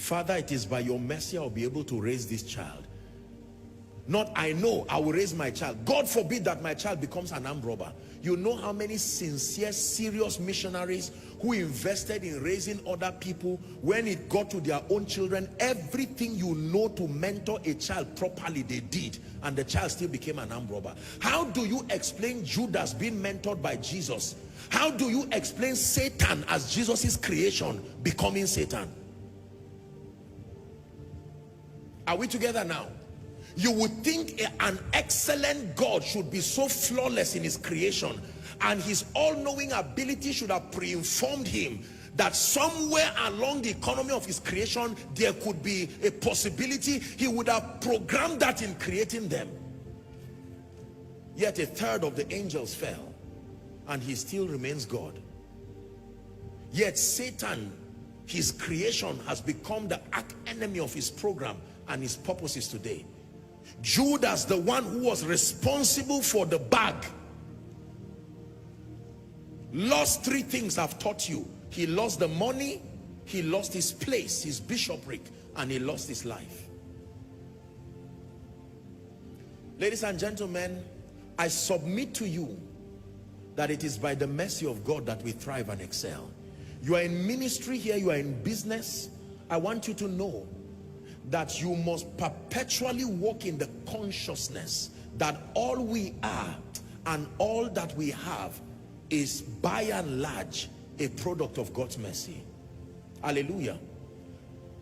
Father, it is by your mercy I'll be able to raise this child. Not, I know I will raise my child. God forbid that my child becomes an armed robber. You know how many sincere, serious missionaries who invested in raising other people, when it got to their own children, everything you know to mentor a child properly, they did, and the child still became an armed robber. How do you explain Judas being mentored by Jesus? How do you explain Satan as Jesus's creation becoming Satan? Are we together now? You would think an excellent God should be so flawless in his creation, and his all-knowing ability should have pre-informed him that somewhere along the economy of his creation there could be a possibility. He would have programmed that in creating them. Yet a third of the angels fell, and he still remains God. Yet Satan, his creation, has become the arch enemy of his program and his purposes today. Judas, the one who was responsible for the bag, lost three things I've taught you. He lost the money, he lost his place, his bishopric, and he lost his life. Ladies and gentlemen, I submit to you that it is by the mercy of God that we thrive and excel. You are in ministry here, you are in business. I want you to know that you must perpetually walk in the consciousness that all we are and all that we have is by and large a product of God's mercy. Hallelujah.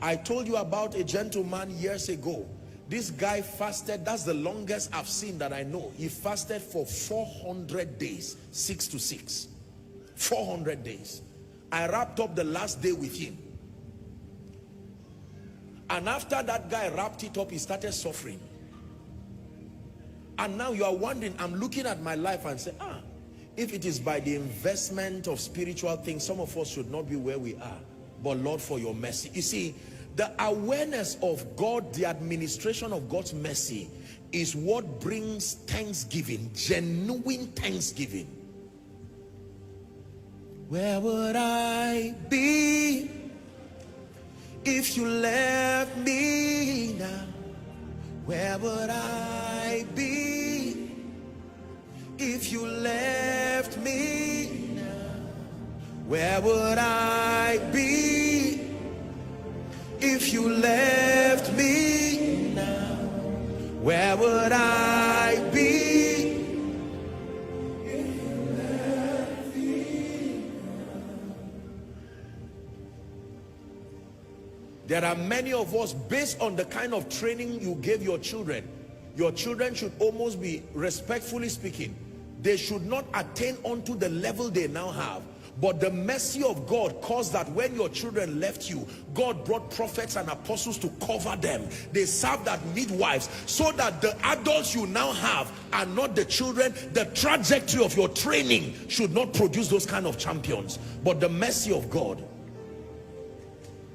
I told you about a gentleman years ago. This guy fasted, that's the longest I've seen that I know. He fasted for 400 days, 6 to 6. 400 days. I wrapped up the last day with him. And after that guy wrapped it up, he started suffering. And now you are wondering, I'm looking at my life and say, if it is by the investment of spiritual things, some of us should not be where we are. But Lord, for your mercy. You see, the awareness of God, the administration of God's mercy is what brings thanksgiving, genuine thanksgiving. Where would I be if you left me now? Where would I be if you left me now? Where would I be if you left me now? Where would I be if you left me now? There are many of us, based on the kind of training you gave your children should almost be, respectfully speaking, they should not attain onto the level they now have. But the mercy of God caused that when your children left you, God brought prophets and apostles to cover them. They served as midwives, so that the adults you now have are not the children. The trajectory of your training should not produce those kind of champions. But the mercy of God,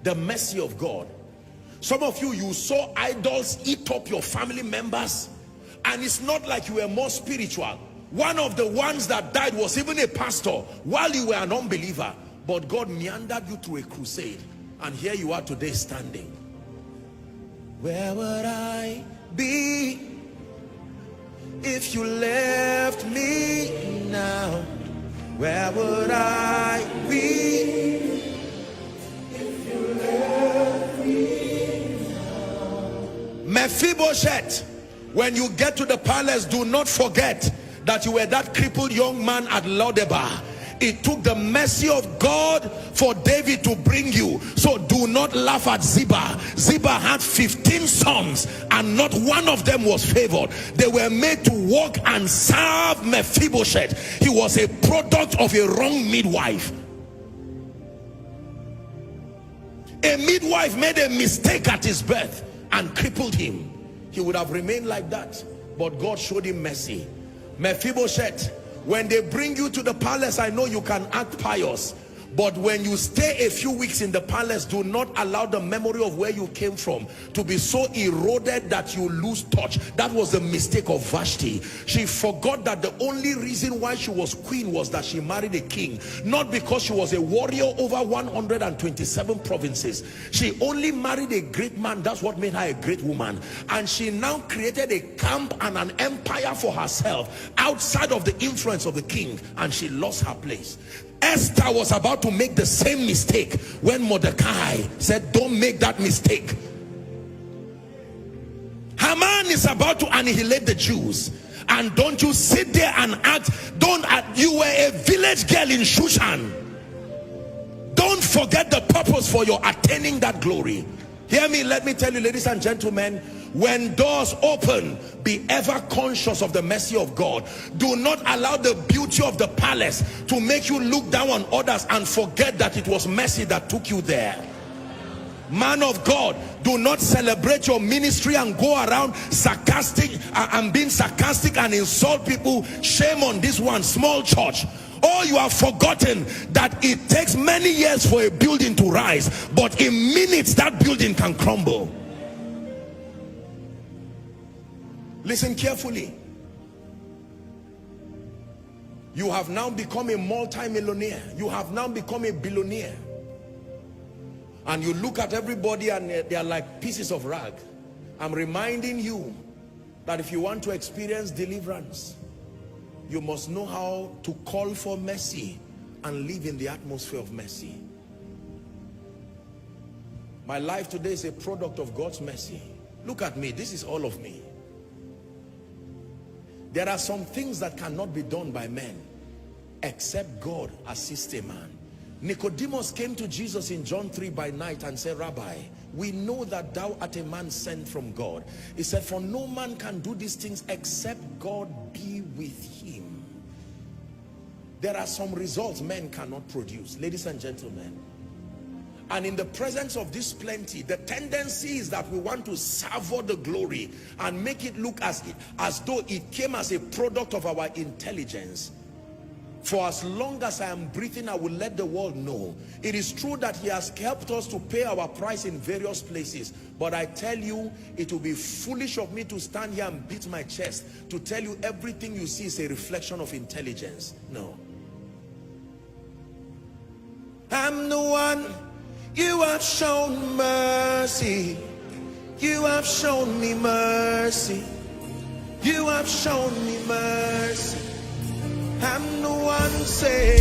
the mercy of God. Some of you, you saw idols eat up your family members, and it's not like you were more spiritual. One of the ones that died was even a pastor while you were an unbeliever. But God meandered you through a crusade, and here you are today standing. Where would I be if you left me now? Where would I be if you left me now? Mephibosheth, when you get to the palace, do not forget that you were that crippled young man at Lodebar. It took the mercy of God for David to bring you. So do not laugh at Ziba. Ziba had 15 sons and not one of them was favored. They were made to walk and serve Mephibosheth. He was a product of a wrong midwife. A midwife made a mistake at his birth and crippled him. He would have remained like that, but God showed him mercy. Mephibosheth, when they bring you to the palace, I know you can act pious, But when you stay a few weeks in the palace, do not allow the memory of where you came from to be so eroded that you lose touch. That was the mistake of Vashti. She forgot that the only reason why she was queen was that she married a king, not because she was a warrior over 127 provinces. She only married a great man. That's what made her a great woman. And she now created a camp and an empire for herself outside of the influence of the king, and she lost her place. Esther was about to make the same mistake when Mordecai said, don't make that mistake. Haman is about to annihilate the Jews, and don't you sit there and act, you were a village girl in Shushan. Don't forget the purpose for your attaining that glory. Hear me, let me tell you, ladies and gentlemen, when doors open, be ever conscious of the mercy of God. Do not allow the beauty of the palace to make you look down on others and forget that it was mercy that took you there. Man of God, do not celebrate your ministry and go around sarcastic and being sarcastic and insult people. Shame on this one, small church. Oh, you have forgotten that it takes many years for a building to rise, but in minutes that building can crumble. Listen carefully. You have now become a multi-millionaire. You have now become a billionaire. And you look at everybody and they are like pieces of rag. I'm reminding you that if you want to experience deliverance, you must know how to call for mercy and live in the atmosphere of mercy. My life today is a product of God's mercy. Look at me. This is all of me. There are some things that cannot be done by men except God assist a man. Nicodemus came to Jesus in John 3 by night and said, Rabbi, we know that thou art a man sent from God. He said, for no man can do these things except God be with him. There are some results men cannot produce, ladies and gentlemen. And in the presence of this plenty, the tendency is that we want to savor the glory and make it look as though it came as a product of our intelligence. For as long as I am breathing, I will let the world know. It is true that he has helped us to pay our price in various places. But I tell you, it will be foolish of me to stand here and beat my chest to tell you everything you see is a reflection of intelligence. No. I'm the one. You have shown mercy. You have shown me mercy. You have shown me mercy. I'm the one, say,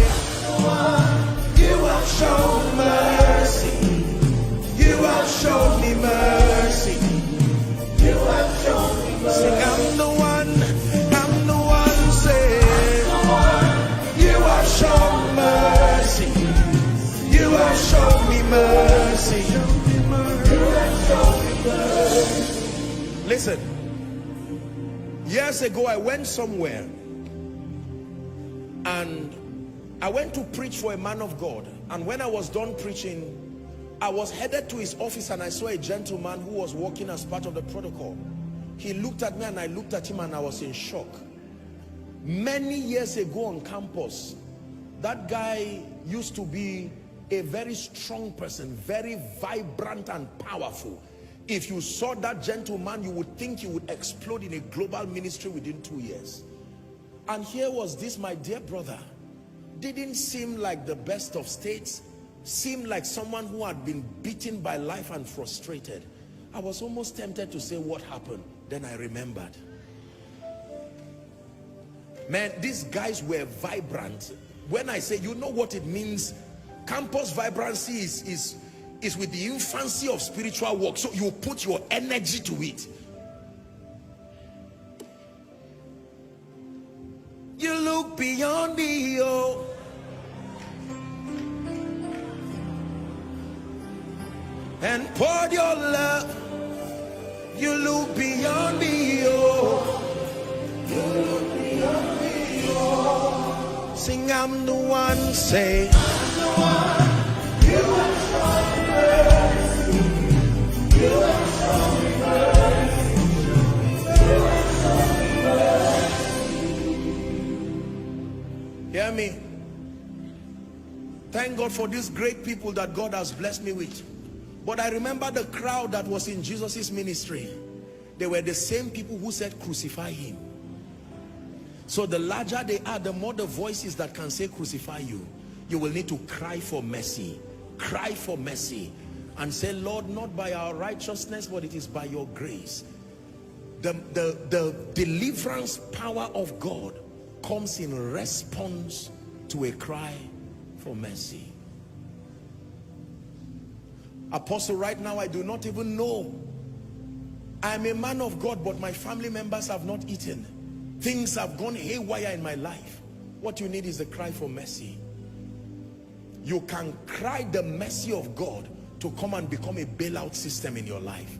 you have shown mercy. You have shown me mercy. You have shown me mercy. Say, I'm the one, say, you have shown mercy. You have shown me mercy. You have shown me mercy. Listen, years ago I went somewhere and I went to preach for a man of God, and when I was done preaching, I was headed to his office and I saw a gentleman who was walking as part of the protocol. He looked at me and I looked at him and I was in shock. Many years ago on campus, that guy used to be a very strong person, very vibrant and powerful. If you saw that gentleman, you would think he would explode in a global ministry within 2 years. And here was this, my dear brother, didn't seem like the best of states, seemed like someone who had been beaten by life and frustrated. I was almost tempted to say, what happened? Then I remembered. Man, these guys were vibrant. When I say, you know what it means? Campus vibrancy is with the infancy of spiritual work. So you put your energy to it. You look beyond me, oh. And poured your love. You look beyond me, oh. You look beyond me, oh. Sing, I'm the one, say, I'm the one. You have shown me mercy. You have shown me mercy. You have shown me mercy. Hear me. Thank God God for these great people that God has blessed me with. But I remember the crowd that was in Jesus's ministry. They were the same people who said, crucify him. So the larger they are, the more the voices that can say crucify you. You will need to cry for mercy. Cry for mercy. And say, Lord, not by our righteousness, but it is by your grace. The deliverance power of God comes in response to a cry for mercy. Apostle, right now I do not even know. I am a man of God, but my family members have not eaten. Things have gone haywire in my life. What you need is a cry for mercy. You can cry the mercy of God to come and become a bailout system in your life.